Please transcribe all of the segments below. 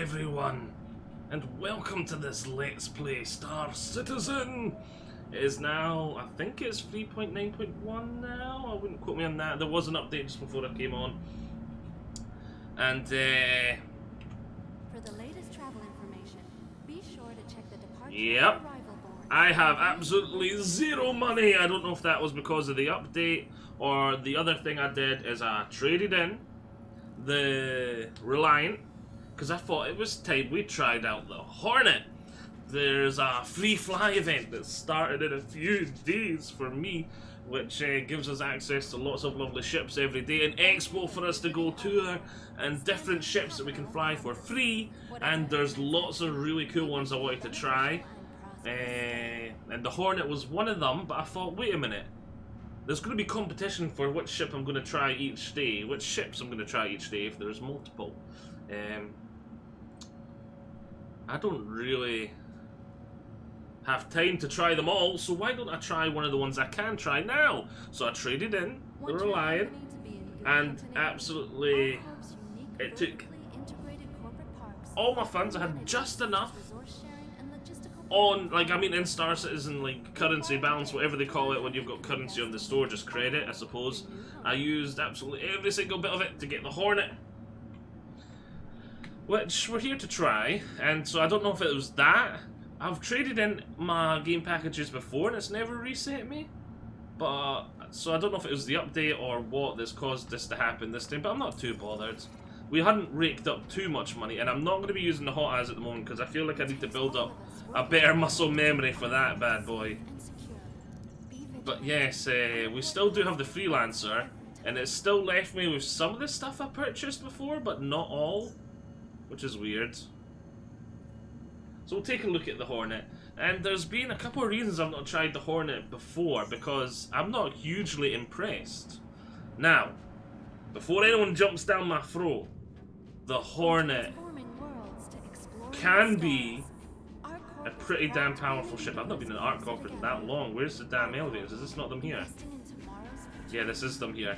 everyone, and welcome to this Let's Play Star Citizen. It is now, I think it's 3.9.1 now, I wouldn't quote me on that. There was an update just before I came on. And for the latest travel information, be sure to check the departure and arrival board. I have absolutely zero money. I don't know if that was because of the update or the other thing I did is I traded in the Reliant because I thought it was time we tried out the Hornet. There's a free fly event that started in a few days for me, which gives us access to lots of lovely ships every day, an expo for us to go tour, and different ships that we can fly for free, and there's lots of really cool ones I wanted to try, and the Hornet was one of them, but I thought, wait a minute, there's going to be competition for which ship I'm going to try each day, which ships I'm going to try each day if there's multiple. I don't really have time to try them all, so why don't I try one of the ones I can try now? So I traded in the Reliant, and absolutely it took all my funds. I had just enough on, like, I mean, in Star Citizen, like, currency balance, whatever they call it when you've got currency on the store, just credit, I suppose. I used absolutely every single bit of it to get the Hornet, which we're here to try, and so I don't know if it was that. I've traded in my game packages before and it's never reset me, but so I don't know if it was the update or what that's caused this to happen this time, but I'm not too bothered. We hadn't raked up too much money, and I'm not going to be using the hot eyes at the moment because I feel like I need to build up a better muscle memory for that bad boy. But yes, we still do have the Freelancer, and it's still left me with some of the stuff I purchased before, but not all, which is weird. So we'll take a look at the Hornet, and there's been a couple of reasons I've not tried the Hornet before, because I'm not hugely impressed. Now, before anyone jumps down my throat, the Hornet can be a pretty damn powerful ship. I've not been in Arc Corporate in that long. Where's the damn elevators? Is this not them here? Yeah, this is them here.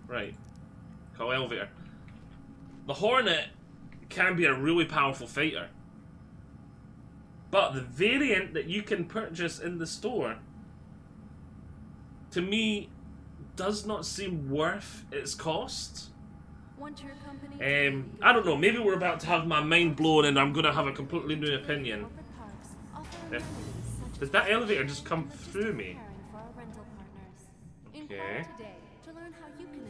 Right. Call elevator. The Hornet can be a really powerful fighter. But the variant that you can purchase in the store, to me, does not seem worth its cost. I don't know, maybe we're about to have my mind blown and I'm going to have a completely new opinion. Did that elevator just come through me? Okay.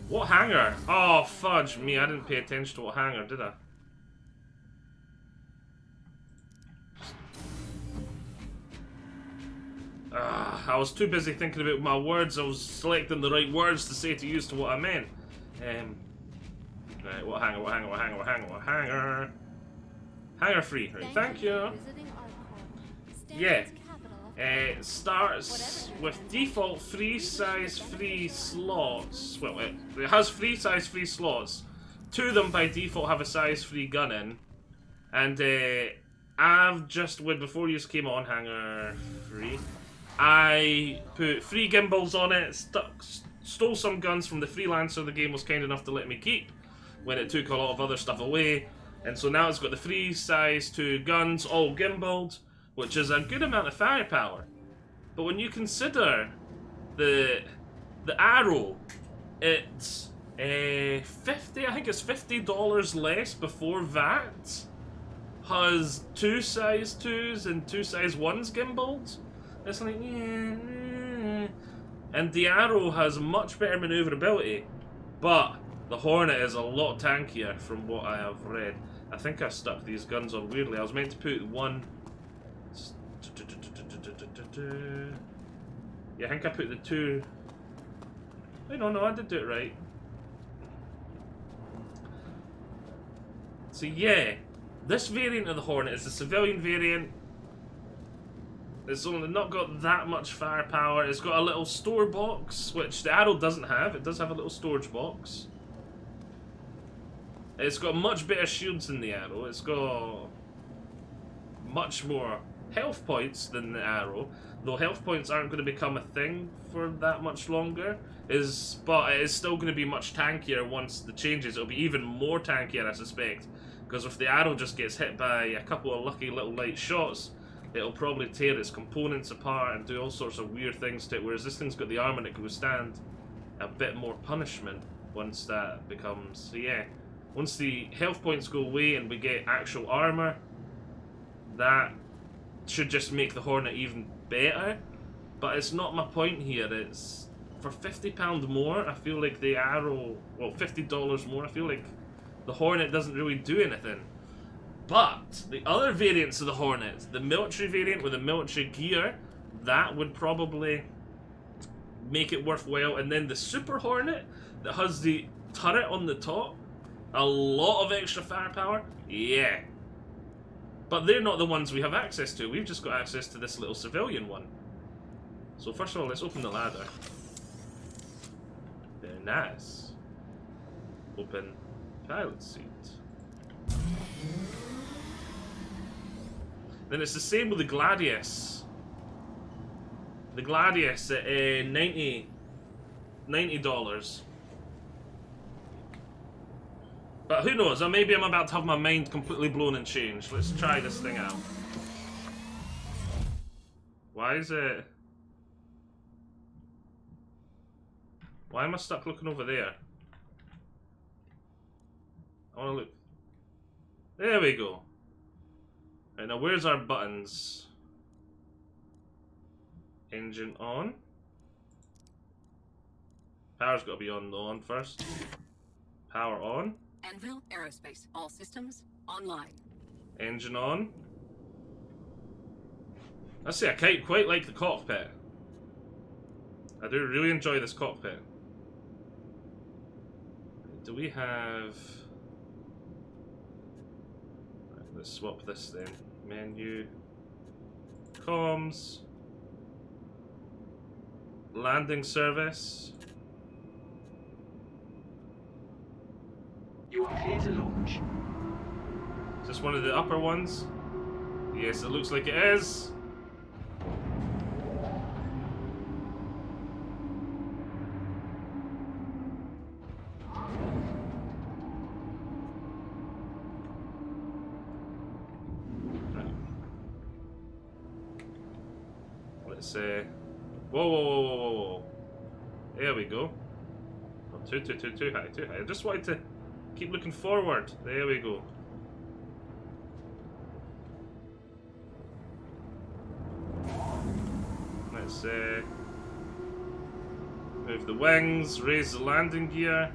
What hangar? Oh, fudge me, I didn't pay attention to what hangar, did I? I was too busy thinking about my words. I was selecting the right words to say to use to what I meant. Right, what hangar, what hangar, what hangar, what hangar, what hangar? Hangar free, right, thank you. Yeah, it starts with default free size free slots. Well, it has free size free slots. Two of them by default have a size free gun in. And I've just, before you came on, hangar free, I put 3 gimbals on it, stole some guns from the Freelancer the game was kind enough to let me keep when it took a lot of other stuff away, and so now it's got the 3 size 2 guns, all gimbaled, which is a good amount of firepower. But when you consider the arrow, it's I think it's $50 less before VAT, has 2 size 2s and 2 size 1s gimbaled. It's like, yeah. And the Arrow has much better maneuverability, but the Hornet is a lot tankier from what I have read. I think I stuck these guns on weirdly. I was meant to put one. Yeah, I think I put the 2. Wait, no, I did do it right. So yeah, this variant of the Hornet is the civilian variant. It's only not got that much firepower. It's got a little store box, which the Arrow doesn't have. It does have a little storage box. It's got much better shields than the Arrow. It's got much more health points than the Arrow, though health points aren't going to become a thing for that much longer. But it is still going to be much tankier once the changes. It'll be even more tankier, I suspect, Because if the arrow just gets hit by a couple of lucky little light shots, it'll probably tear its components apart and do all sorts of weird things to it, whereas this thing's got the armor that can withstand a bit more punishment once that becomes... So yeah, once the health points go away and we get actual armor, that should just make the Hornet even better. But it's not my point here. It's for £50 more, I feel like the arrow... Well, $50 more, I feel like the Hornet doesn't really do anything. But the other variants of the Hornet, the military variant with the military gear, that would probably make it worthwhile. And then the Super Hornet that has the turret on the top, a lot of extra firepower, yeah. But they're not the ones we have access to. We've just got access to this little civilian one. So first of all, let's open the ladder. Very nice. Open pilot seat. Then it's the same with the Gladius. The Gladius at $90. But who knows, maybe I'm about to have my mind completely blown and changed. Let's try this thing out. Why is it... Why am I stuck looking over there? I want to look... There we go. Right, now where's our buttons? Engine on. Power's got to be on first. Power on. Anvil Aerospace. All systems online. Engine on. I say I quite like the cockpit. I do really enjoy this cockpit. Do we have... Right, let's swap this then. Menu. Comms. Landing service. You are clear to launch. Is this one of the upper ones? Yes, it looks like it is. Let's say, whoa. There we go. Oh, too high. I just wanted to keep looking forward. There we go. Let's move the wings, raise the landing gear.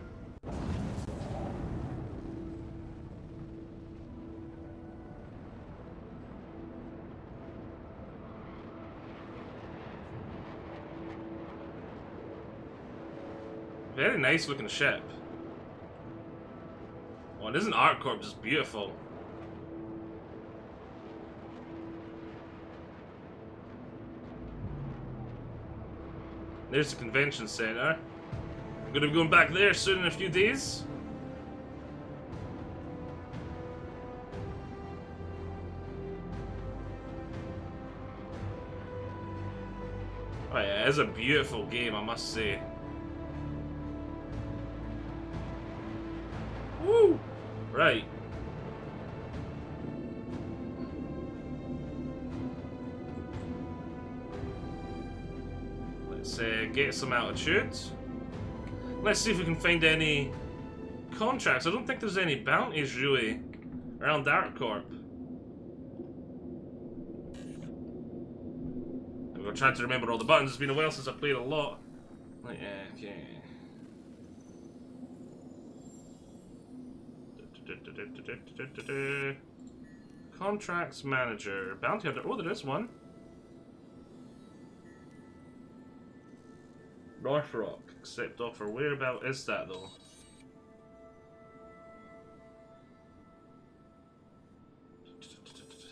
Very nice looking ship. Oh, and isn't ArcCorp just beautiful? There's the convention center. I'm gonna be going back there soon in a few days. Oh yeah, it's a beautiful game, I must say. Woo! Right. Let's get some altitude. Let's see if we can find any contracts. I don't think there's any bounties really around ArcCorp. I'm gonna try to remember all the buttons. It's been a while since I played a lot. Like, okay. Contracts manager. Bounty hunter. Oh, there is one. Northrop. Accept offer. Whereabout is that though?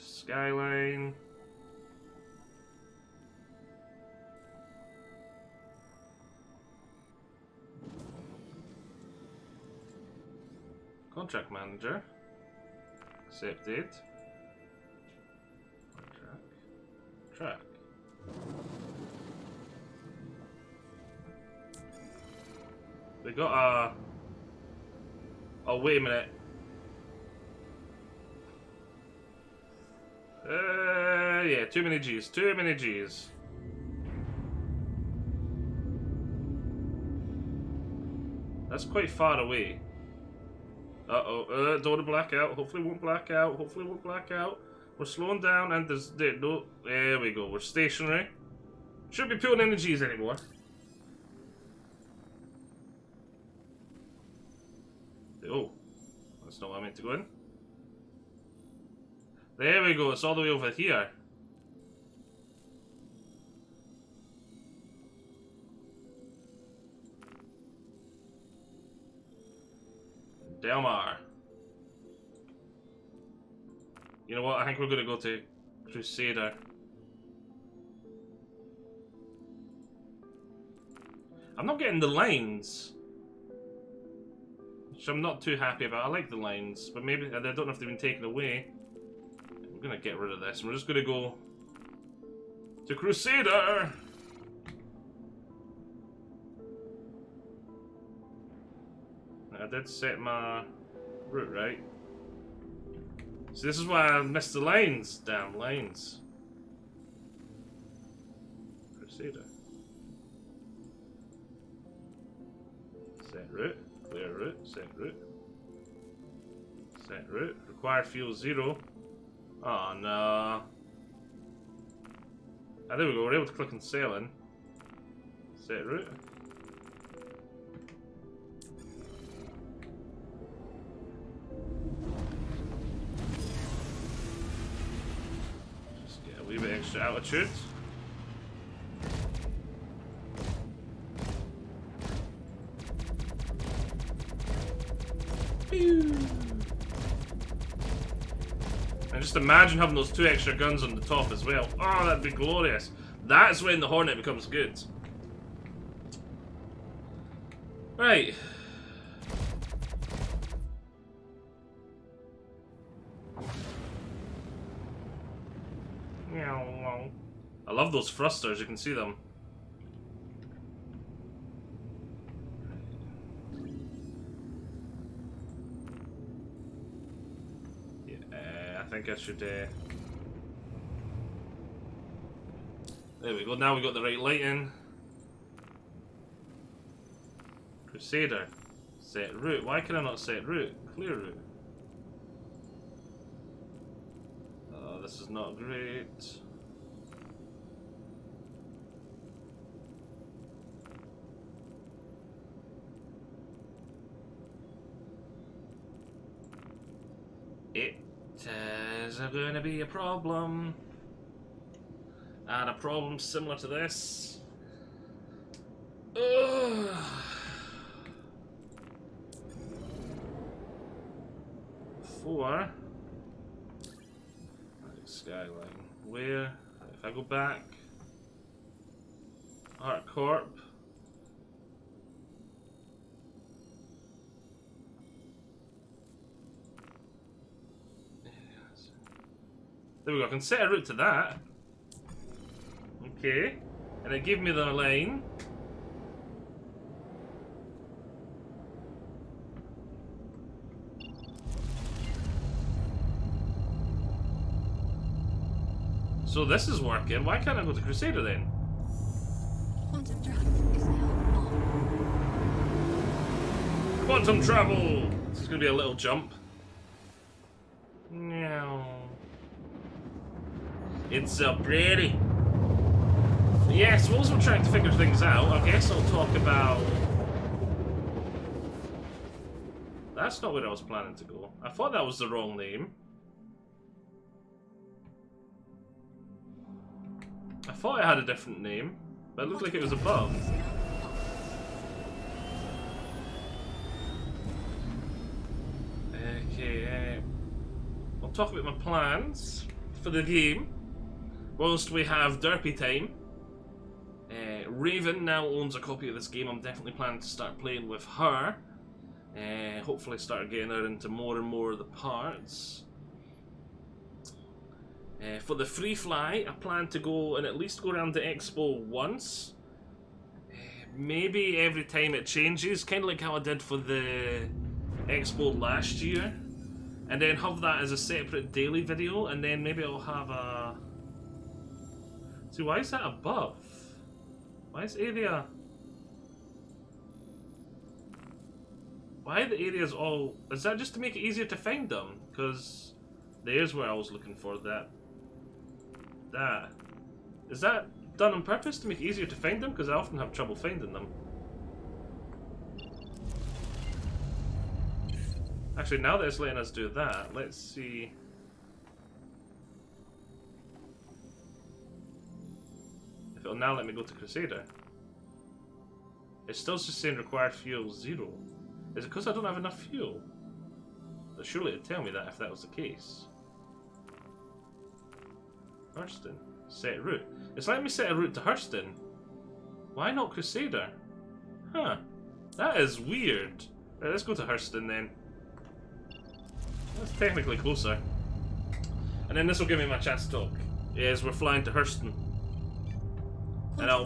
Skyline. Contract manager. Accepted. Track. We got a... Oh, wait a minute. yeah, too many G's, too many G's. That's quite far away. Uh-oh, don't want to black out. Hopefully won't black out. Hopefully won't black out. We're slowing down and there we go. We're stationary. Shouldn't be pulling any G's anymore. Oh, that's not what I meant to go in. There we go, it's all the way over here. Delmar. You know what, I think we're gonna go to Crusader. I'm not getting the lines, which I'm not too happy about. I like the lines, but maybe I don't know if they've been taken away. We're gonna get rid of this. We're just gonna go to Crusader. I did set my route right. So this is why I missed the lines. Damn lines. Crusader. Set route. Clear route. Set route. Set route. Require fuel 0. Oh no. Ah, there we go. We're able to click on sailing. Set route. Just get a wee bit extra altitude. And just imagine having those 2 extra guns on the top as well. Oh, that'd be glorious. That's when the Hornet becomes good. Right. I love those thrusters, you can see them. I think I should. There we go. Now we got the right lighting. Crusader. Set route. Why can I not set route? Clear route. Oh, this is not great. It is going to be a problem, and a problem similar to this. Ugh. 4. Skyline. Where? If I go back, Art Corp. There we go, I can set a route to that. Okay. And it gave me the line. So this is working. Why can't I go to Crusader then? Quantum travel is now on. Quantum travel! This is going to be a little jump. Meow. It's so pretty. Yes, whilst we're trying to figure things out, I guess I'll talk about... That's not where I was planning to go. I thought that was the wrong name. I thought I had a different name, but it looked like it was above. Okay, I'll talk about my plans for the game. Whilst we have Derpy time, Raven now owns a copy of this game. I'm definitely planning to start playing with her. Hopefully start getting her into more and more of the parts. For the free fly, I plan to go and at least go around the expo once. Maybe every time it changes, kind of like how I did for the expo last year. And then have that as a separate daily video, and then maybe I'll have a See, why is that above? Why is area... Why are the areas all... Is that just to make it easier to find them? Because there's where I was looking for that. That. Is that done on purpose to make it easier to find them? Because I often have trouble finding them. Actually, now that it's letting us do that, let's see... If it'll now let me go to Crusader. It's still just saying required fuel 0. Is it because I don't have enough fuel? But surely it'd tell me that if that was the case. Hurston. Set route. It's letting me set a route to Hurston. Why not Crusader? Huh. That is weird. Right, let's go to Hurston then. That's technically closer. And then this will give me my chance to talk. Yes, we're flying to Hurston. And I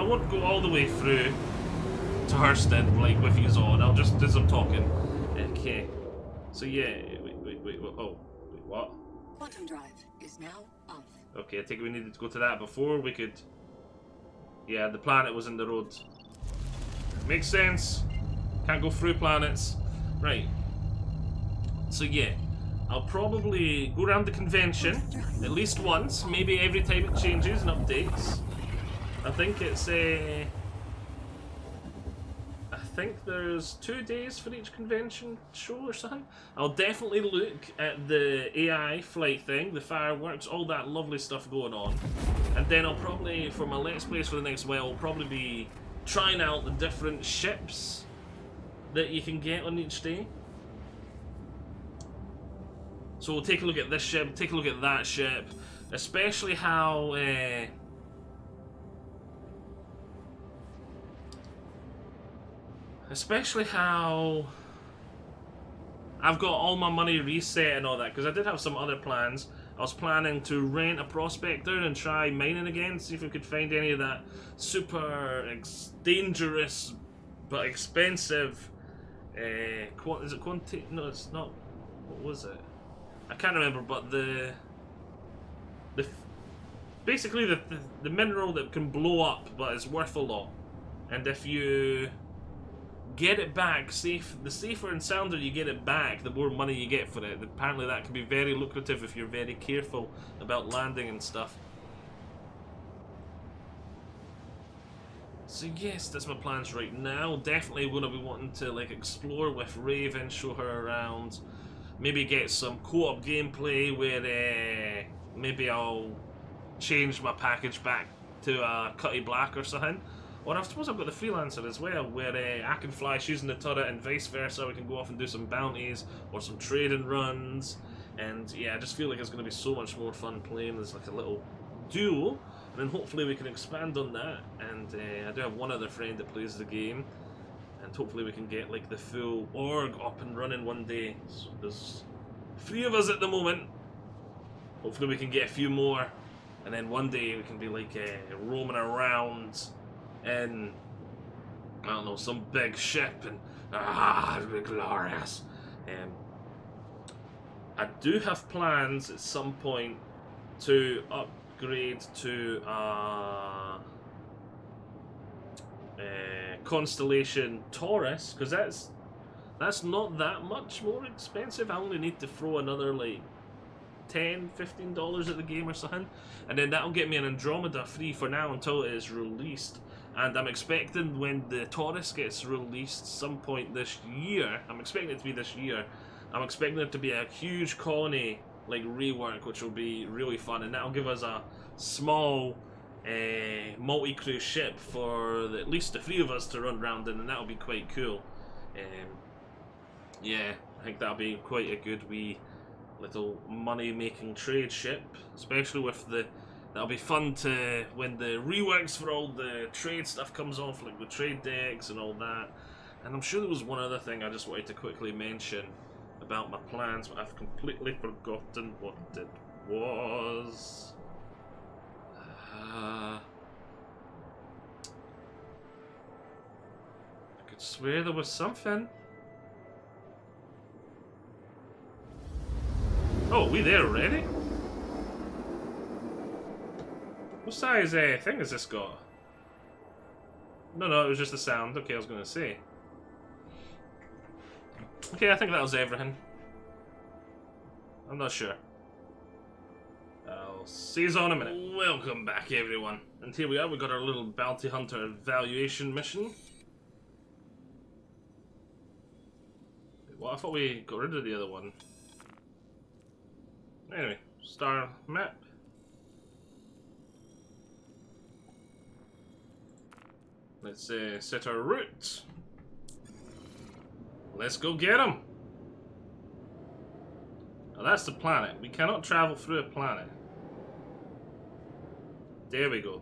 won't go all the way through to Hurston, like, with you on. I'll just do some talking. Okay. So yeah, wait, oh, wait, what? Quantum drive is now off. Okay, I think we needed to go to that before we could... Yeah, the planet was in the road. Makes sense. Can't go through planets. Right. So yeah, I'll probably go around the convention at least once, maybe every time it changes and updates. I think it's a... I think there's 2 days for each convention show or something. I'll definitely look at the AI flight thing, the fireworks, all that lovely stuff going on. And then I'll probably, for my Let's Plays for the next while, I'll probably be trying out the different ships that you can get on each day. So we'll take a look at this ship, take a look at that ship, especially how... I've got all my money reset and all that, because I did have some other plans. I was planning to rent a prospector and try mining again, see if we could find any of that super dangerous but expensive... is it quantity? No, it's not. What was it? I can't remember, but basically the mineral that can blow up, but it's worth a lot. And if you get it back, the safer and sounder you get it back, the more money you get for it. Apparently that can be very lucrative if you're very careful about landing and stuff. So yes, that's my plans right now. Definitely going to be wanting to like explore with Raven, show her around. Maybe get some co-op gameplay where maybe I'll change my package back to a Cutty Black or something. Or I suppose I've got the Freelancer as well, where I can fly shooting the turret and vice versa. We can go off and do some bounties or some trading runs. And yeah, I just feel like it's going to be so much more fun playing as like a little duo. And then hopefully we can expand on that. And I do have one other friend that plays the game. And hopefully we can get like the full org up and running one day. So there's 3 of us at the moment. Hopefully we can get a few more. And then one day we can be like roaming around in, I don't know, some big ship. And it'll be glorious. I do have plans at some point to upgrade to Constellation Taurus, because that's not that much more expensive. I only need to throw another like $10-15 at the game or something, and then that'll get me an Andromeda free for now until it is released. And I'm expecting when the Taurus gets released some point this year, I'm expecting it to be this year, I'm expecting it to be a huge colony like rework, which will be really fun, and that'll give us a small multi-crew ship for at least the 3 of us to run around in, and that'll be quite cool. Yeah, I think that'll be quite a good wee little money-making trade ship, especially with that'll be fun to, when the reworks for all the trade stuff comes off, like the trade decks and all that. And I'm sure there was one other thing I just wanted to quickly mention about my plans, but I've completely forgotten what it was. I could swear there was something. Oh, we there already? What size thing has this got? No, it was just the sound. Okay, I was gonna say. Okay, I think that was everything. I'm not sure. I'll see you on a minute. Welcome back, everyone. And here we are, we got our little bounty hunter evaluation mission. Well, I thought we got rid of the other one. Anyway, star map. Let's set our route. Let's go get him. Now that's the planet. We cannot travel through a planet. There we go.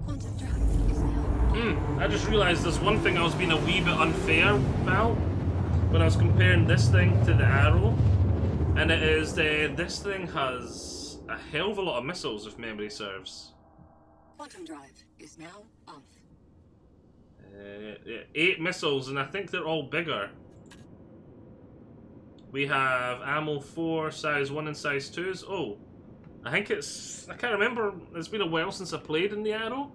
Quantum drop is now. I just realised there's one thing I was being a wee bit unfair about when I was comparing this thing to the arrow. And it is this thing has a hell of a lot of missiles, if memory serves. Quantum drive is now off. 8 missiles, and I think they're all bigger. We have ammo 4, size 1 and size 2s. Oh, I think it's... I can't remember. It's been a while since I played in the Arrow.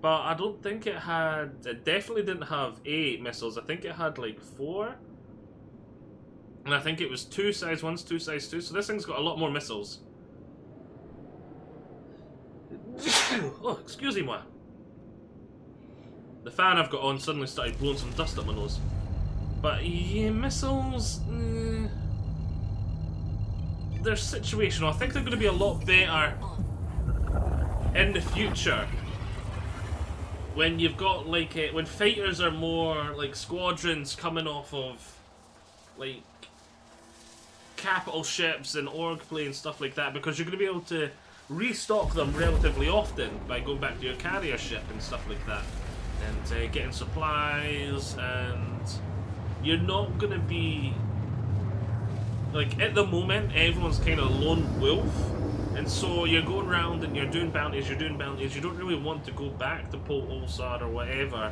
But I don't think it had... It definitely didn't have 8 missiles. I think it had like 4. And I think it was 2 size 1s, 2 size 2s. So this thing's got a lot more missiles. Oh, excuse me. The fan I've got on suddenly started blowing some dust up my nose. But yeah, missiles... they're situational. I think they're going to be a lot better in the future. When you've got like... when fighters are more like squadrons coming off of like capital ships and org planes, stuff like that, because you're going to be able to restock them relatively often by going back to your carrier ship and stuff like that, and getting supplies, and you're not going to be like, at the moment everyone's kind of lone wolf, and so you're going around and you're doing bounties, you don't really want to go back to Port Olsar or whatever,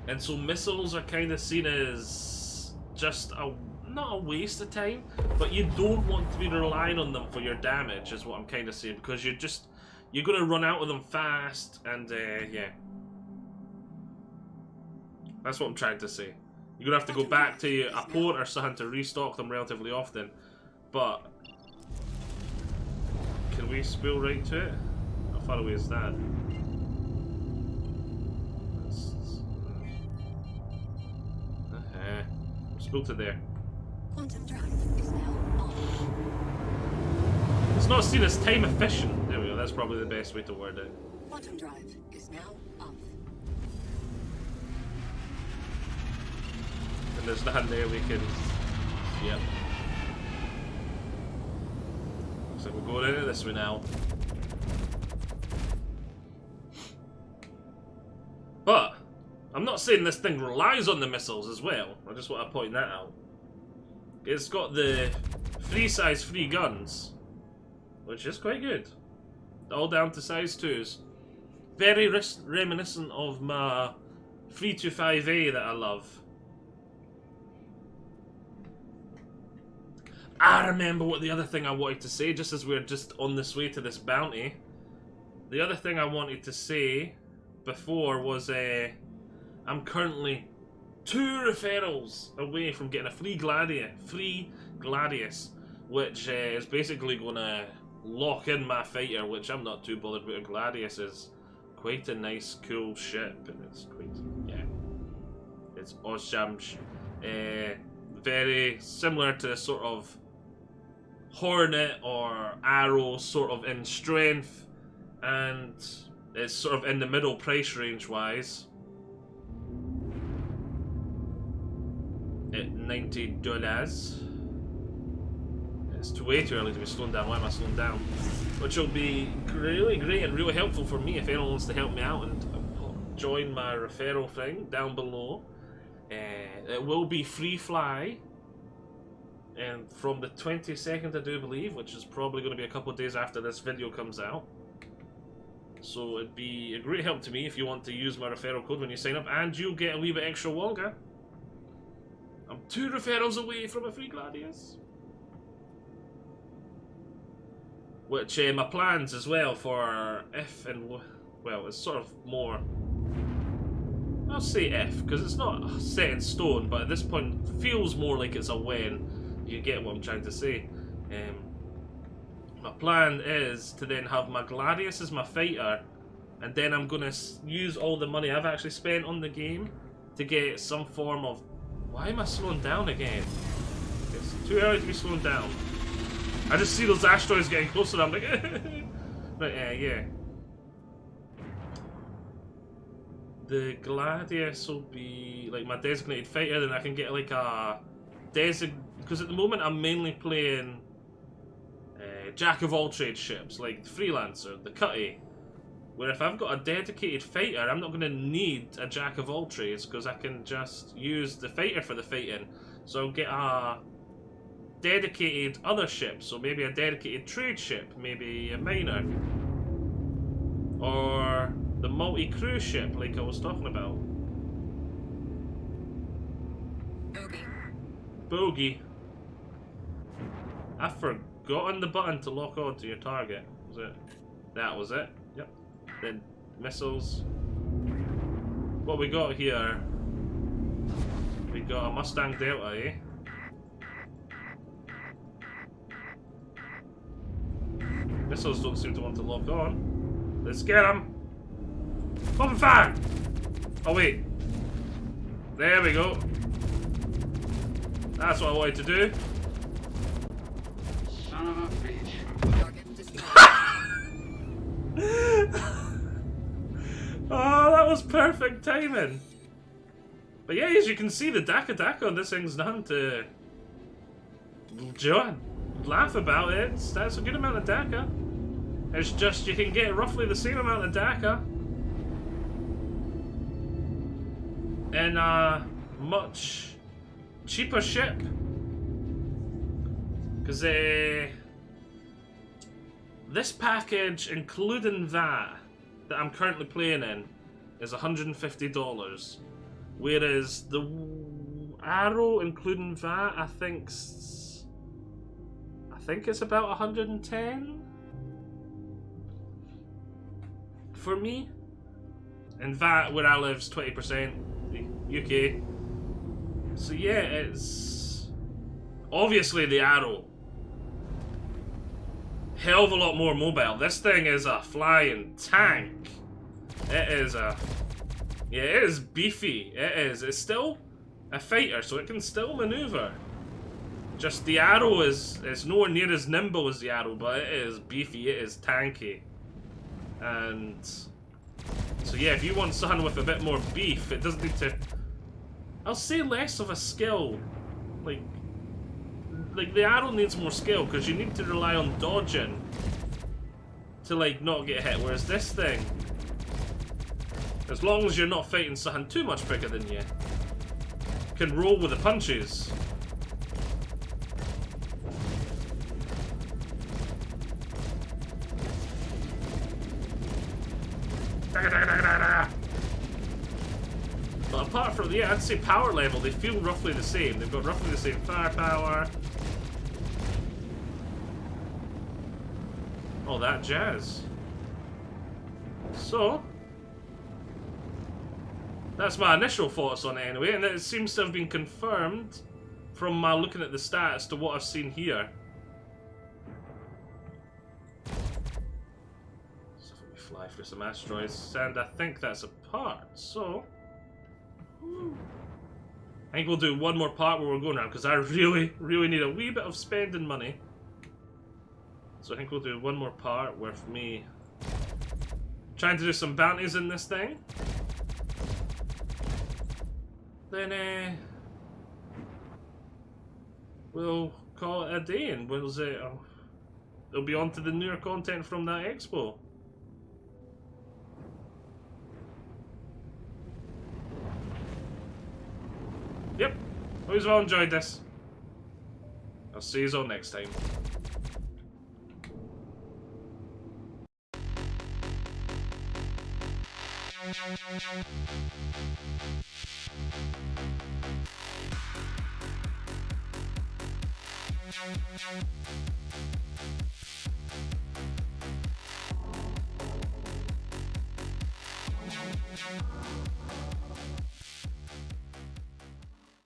and so missiles are kind of seen as just not a waste of time, but you don't want to be relying on them for your damage, is what I'm kind of saying, because you're going to run out of them fast, and yeah. That's what I'm trying to say. You're going to have to go back to a port or something to restock them relatively often, but... Can we spill right to it? How far away is that? Spill to there. Quantum drive is now off. It's not seen as time efficient. There we go, that's probably the best way to word it. Quantum drive is now off. And there's nothing there we can... Yep. Looks like we're going into this way now. But I'm not saying this thing relies on the missiles as well. I just want to point that out. It's got the free size free guns, which is quite good. All down to size 2s. Very reminiscent of my 3.5A that I love. I remember what the other thing I wanted to say, just as we're just on this way to this bounty. The other thing I wanted to say before was I'm currently 2 referrals away from getting a free Gladius, which is basically going to lock in my fighter, which I'm not too bothered with. A Gladius is quite a nice, cool ship, and it's quite, yeah, it's awesome. Very similar to sort of Hornet or Arrow, sort of in strength, and it's sort of in the middle price range wise. At $90. It's way too early to be slowing down. Why am I slowing down? Which will be really great and really helpful for me if anyone wants to help me out and join my referral thing down below. It will be free fly, and from the 22nd, I do believe, which is probably going to be a couple of days after this video comes out. So it'd be a great help to me if you want to use my referral code when you sign up, and you'll get a wee bit extra Wonga. I'm 2 referrals away from a free Gladius. Which my plans as well for if and well, it's sort of more. I'll say if because it's not set in stone, but at this point feels more like it's a when. You get what I'm trying to say. My plan is to then have my Gladius as my fighter, and then I'm gonna use all the money I've actually spent on the game to get some form of. Why am I slowing down again? It's too early to be slowing down. I just see those asteroids getting closer and I'm like, but yeah. The Gladius will be like my designated fighter, then I can get like a because at the moment I'm mainly playing jack of all trade ships, like the Freelancer, the Cutty. Where if I've got a dedicated fighter, I'm not going to need a jack of all trades because I can just use the fighter for the fighting. So I'll get a dedicated other ship, so maybe a dedicated trade ship, maybe a miner. Or the multi-crew ship like I was talking about. Bogey. I've forgotten the button to lock on to your target. Was it? That was it. Yep. Then missiles. What we got here? We got a Mustang Delta, eh? Missiles don't seem to want to lock on. Let's get them. Open fire! Oh wait. There we go. That's what I wanted to do. Son of a bitch. Oh, that was perfect timing. But yeah, as you can see, the Daka on this thing's nothing to laugh about. That's a good amount of Daka. It's just you can get roughly the same amount of Daka in a much cheaper ship. Because this package, including that I'm currently playing in, is $150. Whereas the Arrow, including that, I think it's about 110 for me. And that, where I live, is 20% UK. So yeah, it's obviously the Arrow. Hell of a lot more mobile. This thing is a flying tank. It is yeah, it is beefy. It is. It's still a fighter, so it can still maneuver. Just the Arrow is nowhere near as nimble as the Arrow, but it is beefy. It is tanky. And so yeah, if you want something with a bit more beef, it doesn't need to. I'll say less of a skill. Like the Arrow needs more skill because you need to rely on dodging to like not get hit, whereas this thing, as long as you're not fighting something too much bigger than you, can roll with the punches. But apart from, yeah, I'd say power level, they feel roughly the same. They've got roughly the same firepower. All that jazz. So, that's my initial thoughts on it anyway, and it seems to have been confirmed from my looking at the stats to what I've seen here. So let me fly through some asteroids, and I think that's a part, so I think we'll do one more part where we're going around, because I really need a wee bit of spending money. So I think we'll do one more part with me trying to do some bounties in this thing. Then we'll call it a day, and we'll say it'll be on to the newer content from that expo. Yep, hope you all enjoyed this. I'll see you all next time.